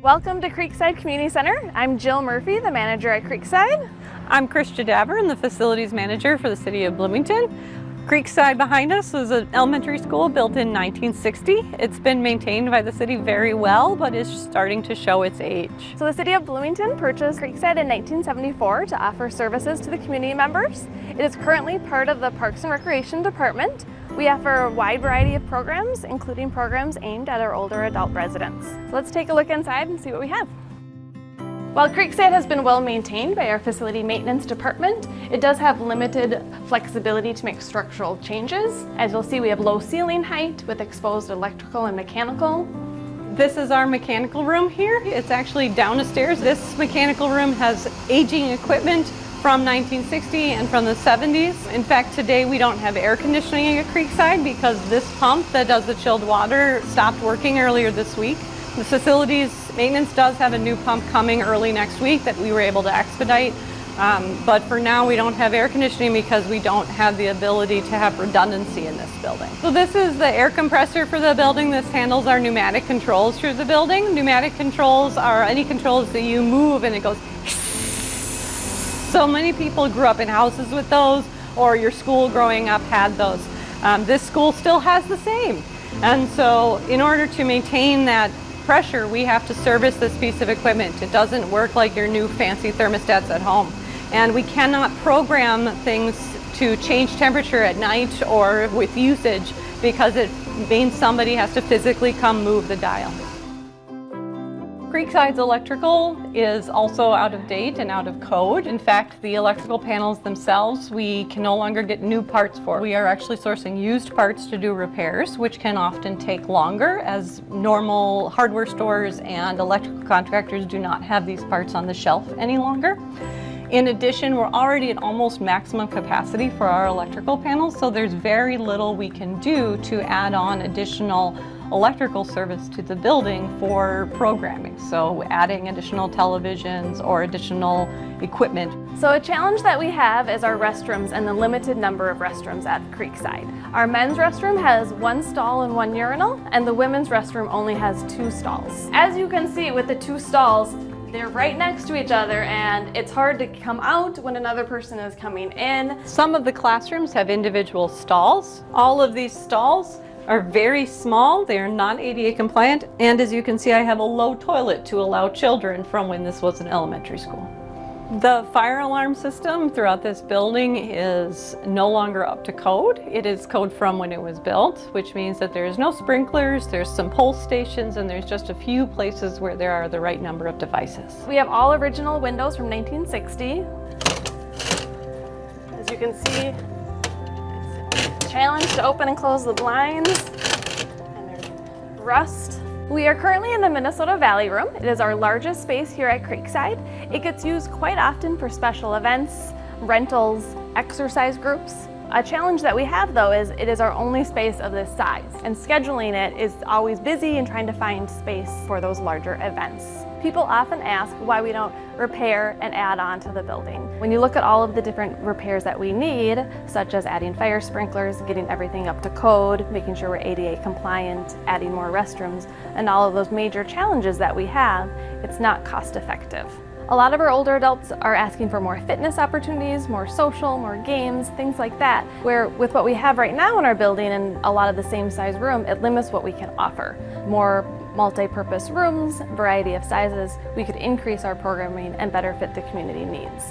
Welcome to Creekside Community Center. I'm Jill Murphy, the manager at Creekside. I'm Kristia Davern, the facilities manager for the city of Bloomington. Creekside behind us was an elementary school built in 1960. It's been maintained by the city very well, but is starting to show its age. So the city of Bloomington purchased Creekside in 1974 to offer services to the community members. It is currently part of the Parks and Recreation Department. We offer a wide variety of programs, including programs aimed at our older adult residents. So let's take a look inside and see what we have. While Creekside has been well maintained by our facility maintenance department, it does have limited flexibility to make structural changes. As you'll see, we have low ceiling height with exposed electrical and mechanical. This is our mechanical room here. It's actually down the stairs. This mechanical room has aging equipment from 1960 and from the 70s. In fact, today we don't have air conditioning at Creekside because this pump that does the chilled water stopped working earlier this week. The facilities maintenance does have a new pump coming early next week that we were able to expedite, but for now we don't have air conditioning because we don't have the ability to have redundancy in this building. So this is the air compressor for the building. This handles our pneumatic controls through the building. Pneumatic controls are any controls that you move and it goes. So many people grew up in houses with those, or your school growing up had those. This school still has the same. And so in order to maintain that pressure, we have to service this piece of equipment. It doesn't work like your new fancy thermostats at home. And we cannot program things to change temperature at night or with usage because it means somebody has to physically come move the dial. Creekside's electrical is also out of date and out of code. In fact, the electrical panels themselves, we can no longer get new parts for. We are actually sourcing used parts to do repairs, which can often take longer as normal hardware stores and electrical contractors do not have these parts on the shelf any longer. In addition, we're already at almost maximum capacity for our electrical panels, so there's very little we can do to add on additional electrical service to the building for programming. So adding additional televisions or additional equipment. So a challenge that we have is our restrooms and the limited number of restrooms at Creekside. Our men's restroom has 1 stall and 1 urinal, and the women's restroom only has 2 stalls. As you can see with the 2 stalls, they're right next to each other and it's hard to come out when another person is coming in. Some of the classrooms have individual stalls. All of these stalls are very small, they are not ADA compliant, and as you can see I have a low toilet to allow children from when this was an elementary school. The fire alarm system throughout this building is no longer up to code. It is code from when it was built, which means that there's no sprinklers, there's some pulse stations, and there's just a few places where there are the right number of devices. We have all original windows from 1960. As you can see, challenge to open and close the blinds, and there's rust. We are currently in the Minnesota Valley Room. It is our largest space here at Creekside. It gets used quite often for special events, rentals, exercise groups. A challenge that we have though is it is our only space of this size, and scheduling it is always busy and trying to find space for those larger events. People often ask why we don't repair and add on to the building. When you look at all of the different repairs that we need, such as adding fire sprinklers, getting everything up to code, making sure we're ADA compliant, adding more restrooms, and all of those major challenges that we have, it's not cost effective. A lot of our older adults are asking for more fitness opportunities, more social, more games, things like that, where with what we have right now in our building and a lot of the same size room, it limits what we can offer. More multi-purpose rooms, variety of sizes, we could increase our programming and better fit the community needs.